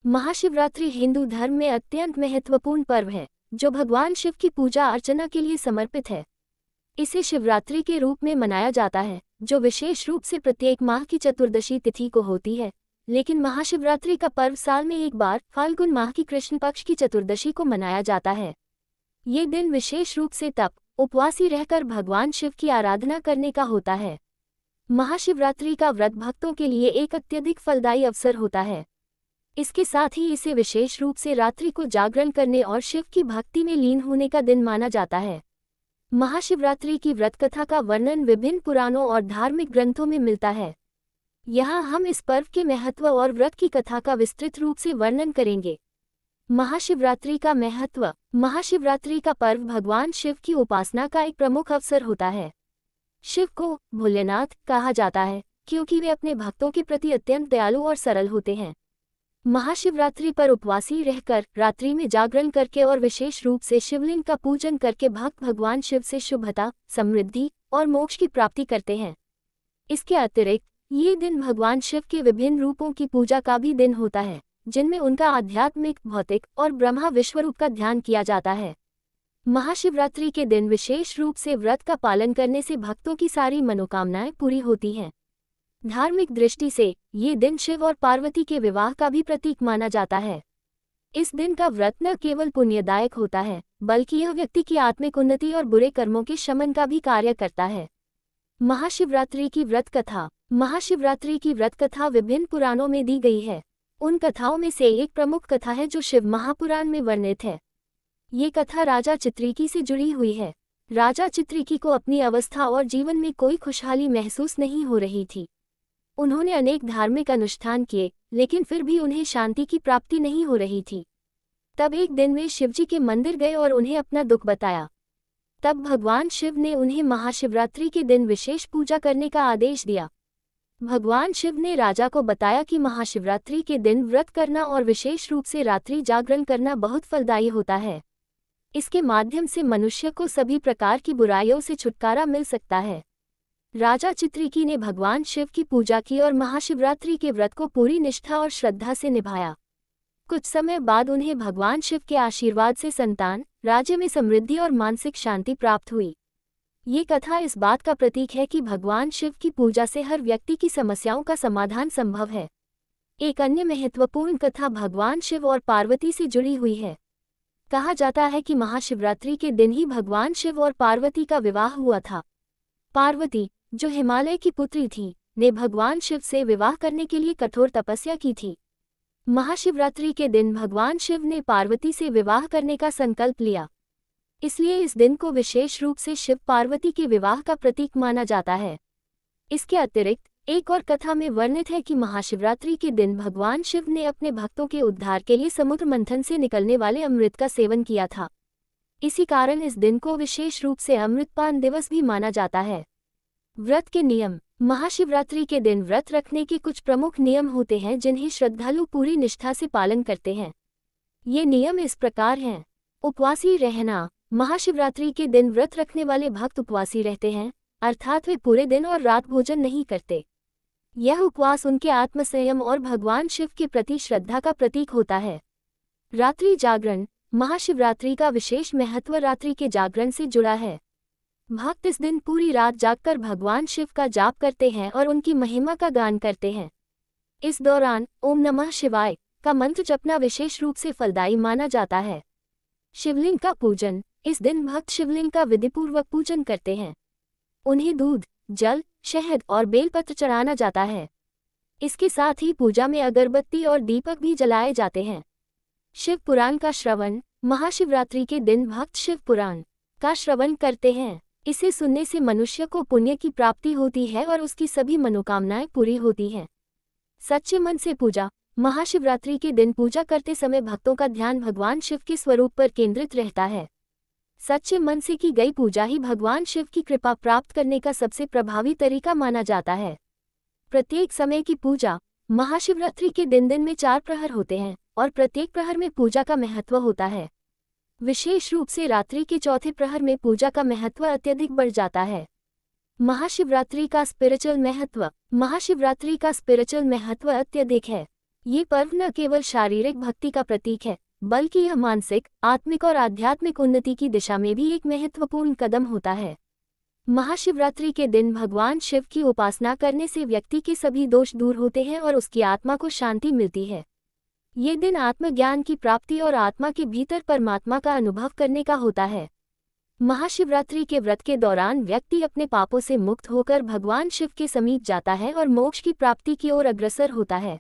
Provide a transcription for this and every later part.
महाशिवरात्रि हिंदू धर्म में अत्यंत महत्वपूर्ण पर्व है, जो भगवान शिव की पूजा अर्चना के लिए समर्पित है। इसे शिवरात्रि के रूप में मनाया जाता है, जो विशेष रूप से प्रत्येक माह की चतुर्दशी तिथि को होती है। लेकिन महाशिवरात्रि का पर्व साल में एक बार फाल्गुन माह की कृष्ण पक्ष की चतुर्दशी को मनाया जाता है। ये दिन विशेष रूप से तप, उपवासी रहकर भगवान शिव की आराधना करने का होता है। महाशिवरात्रि का व्रत भक्तों के लिए एक अत्यधिक फलदायी अवसर होता है। इसके साथ ही इसे विशेष रूप से रात्रि को जागरण करने और शिव की भक्ति में लीन होने का दिन माना जाता है। महाशिवरात्रि की व्रत कथा का वर्णन विभिन्न पुराणों और धार्मिक ग्रंथों में मिलता है। यहाँ हम इस पर्व के महत्व और व्रत की कथा का विस्तृत रूप से वर्णन करेंगे। महाशिवरात्रि का महत्व। महाशिवरात्रि का पर्व भगवान शिव की उपासना का एक प्रमुख अवसर होता है। शिव को भोलेनाथ कहा जाता है, क्योंकि वे अपने भक्तों के प्रति अत्यंत दयालु और सरल होते हैं। महाशिवरात्रि पर उपवासी रहकर, रात्रि में जागरण करके और विशेष रूप से शिवलिंग का पूजन करके भक्त भगवान शिव से शुभता, समृद्धि और मोक्ष की प्राप्ति करते हैं। इसके अतिरिक्त ये दिन भगवान शिव के विभिन्न रूपों की पूजा का भी दिन होता है, जिनमें उनका आध्यात्मिक, भौतिक और ब्रह्मा विश्वरूप का ध्यान किया जाता है। महाशिवरात्रि के दिन विशेष रूप से व्रत का पालन करने से भक्तों की सारी मनोकामनाएं पूरी होती हैं। धार्मिक दृष्टि से ये दिन शिव और पार्वती के विवाह का भी प्रतीक माना जाता है। इस दिन का व्रत न केवल पुण्यदायक होता है, बल्कि यह व्यक्ति की आत्मिक उन्नति और बुरे कर्मों के शमन का भी कार्य करता है। महाशिवरात्रि की व्रत कथा। महाशिवरात्रि की व्रत कथा विभिन्न पुराणों में दी गई है। उन कथाओं में से एक प्रमुख कथा है जो शिव महापुराण में वर्णित है। ये कथा राजा चित्रिकी से जुड़ी हुई है। राजा चित्रिकी को अपनी अवस्था और जीवन में कोई खुशहाली महसूस नहीं हो रही थी। उन्होंने अनेक धार्मिक अनुष्ठान किए, लेकिन फिर भी उन्हें शांति की प्राप्ति नहीं हो रही थी। तब एक दिन वे शिवजी के मंदिर गए और उन्हें अपना दुख बताया। तब भगवान शिव ने उन्हें महाशिवरात्रि के दिन विशेष पूजा करने का आदेश दिया। भगवान शिव ने राजा को बताया कि महाशिवरात्रि के दिन व्रत करना और विशेष रूप से रात्रि जागरण करना बहुत फलदायी होता है। इसके माध्यम से मनुष्य को सभी प्रकार की बुराइयों से छुटकारा मिल सकता है। राजा चित्रिकी ने भगवान शिव की पूजा की और महाशिवरात्रि के व्रत को पूरी निष्ठा और श्रद्धा से निभाया। कुछ समय बाद उन्हें भगवान शिव के आशीर्वाद से संतान, राज्य में समृद्धि और मानसिक शांति प्राप्त हुई। ये कथा इस बात का प्रतीक है कि भगवान शिव की पूजा से हर व्यक्ति की समस्याओं का समाधान संभव है। एक अन्य महत्वपूर्ण कथा भगवान शिव और पार्वती से जुड़ी हुई है। कहा जाता है कि महाशिवरात्रि के दिन ही भगवान शिव और पार्वती का विवाह हुआ था। पार्वती, जो हिमालय की पुत्री थी, ने भगवान शिव से विवाह करने के लिए कठोर तपस्या की थी। महाशिवरात्रि के दिन भगवान शिव ने पार्वती से विवाह करने का संकल्प लिया। इसलिए इस दिन को विशेष रूप से शिव पार्वती के विवाह का प्रतीक माना जाता है। इसके अतिरिक्त एक और कथा में वर्णित है कि महाशिवरात्रि के दिन भगवान शिव ने अपने भक्तों के उद्धार के लिए समुद्र मंथन से निकलने वाले अमृत का सेवन किया था। इसी कारण इस दिन को विशेष रूप से अमृतपान दिवस भी माना जाता है। व्रत के नियम। महाशिवरात्रि के दिन व्रत रखने के कुछ प्रमुख नियम होते हैं, जिन्हें श्रद्धालु पूरी निष्ठा से पालन करते हैं। ये नियम इस प्रकार हैं। उपवासी रहना। महाशिवरात्रि के दिन व्रत रखने वाले भक्त उपवासी रहते हैं, अर्थात वे पूरे दिन और रात भोजन नहीं करते। यह उपवास उनके आत्मसंयम और भगवान शिव के प्रति श्रद्धा का प्रतीक होता है। रात्रि जागरण। महाशिवरात्रि का विशेष महत्व रात्रि के जागरण से जुड़ा है। भक्त इस दिन पूरी रात जागकर भगवान शिव का जाप करते हैं और उनकी महिमा का गान करते हैं। इस दौरान ओम नमः शिवाय का मंत्र जपना विशेष रूप से फलदायी माना जाता है। शिवलिंग का पूजन। इस दिन भक्त शिवलिंग का विधिपूर्वक पूजन करते हैं। उन्हें दूध, जल, शहद और बेलपत्र चढ़ाना जाता है। इसके साथ ही पूजा में अगरबत्ती और दीपक भी जलाए जाते हैं। शिव पुराण का श्रवण। महाशिवरात्रि के दिन भक्त शिव पुराण का श्रवण करते हैं। इसे सुनने से मनुष्य को पुण्य की प्राप्ति होती है और उसकी सभी मनोकामनाएं पूरी होती हैं। सच्चे मन से पूजा। महाशिवरात्रि के दिन पूजा करते समय भक्तों का ध्यान भगवान शिव के स्वरूप पर केंद्रित रहता है। सच्चे मन से की गई पूजा ही भगवान शिव की कृपा प्राप्त करने का सबसे प्रभावी तरीका माना जाता है। प्रत्येक समय की पूजा। महाशिवरात्रि के दिन में 4 प्रहर होते हैं और प्रत्येक प्रहर में पूजा का महत्व होता है। विशेष रूप से रात्रि के चौथे प्रहर में पूजा का महत्व अत्यधिक बढ़ जाता है। महाशिवरात्रि का स्पिरिचुअल महत्व। महाशिवरात्रि का स्पिरिचुअल महत्व अत्यधिक है। ये पर्व न केवल शारीरिक भक्ति का प्रतीक है, बल्कि यह मानसिक, आत्मिक और आध्यात्मिक उन्नति की दिशा में भी एक महत्वपूर्ण कदम होता है। महाशिवरात्रि के दिन भगवान शिव की उपासना करने से व्यक्ति के सभी दोष दूर होते हैं और उसकी आत्मा को शांति मिलती है। ये दिन आत्मज्ञान की प्राप्ति और आत्मा के भीतर परमात्मा का अनुभव करने का होता है। महाशिवरात्रि के व्रत के दौरान व्यक्ति अपने पापों से मुक्त होकर भगवान शिव के समीप जाता है और मोक्ष की प्राप्ति की ओर अग्रसर होता है।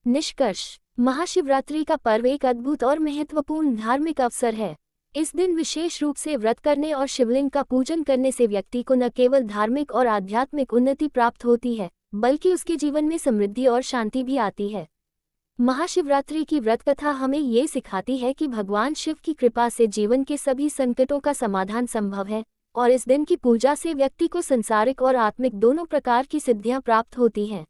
निष्कर्ष, महाशिवरात्रि का पर्व एक अद्भुत और महत्वपूर्ण धार्मिक अवसर है। इस दिन विशेष रूप से व्रत करने और शिवलिंग का पूजन करने से व्यक्ति को न केवल धार्मिक और आध्यात्मिक उन्नति प्राप्त होती है, बल्कि उसके जीवन में समृद्धि और शांति भी आती है। महाशिवरात्रि की व्रत कथा हमें ये सिखाती है कि भगवान शिव की कृपा से जीवन के सभी संकटों का समाधान संभव है और इस दिन की पूजा से व्यक्ति को सांसारिक और आत्मिक दोनों प्रकार की सिद्धियां प्राप्त होती हैं।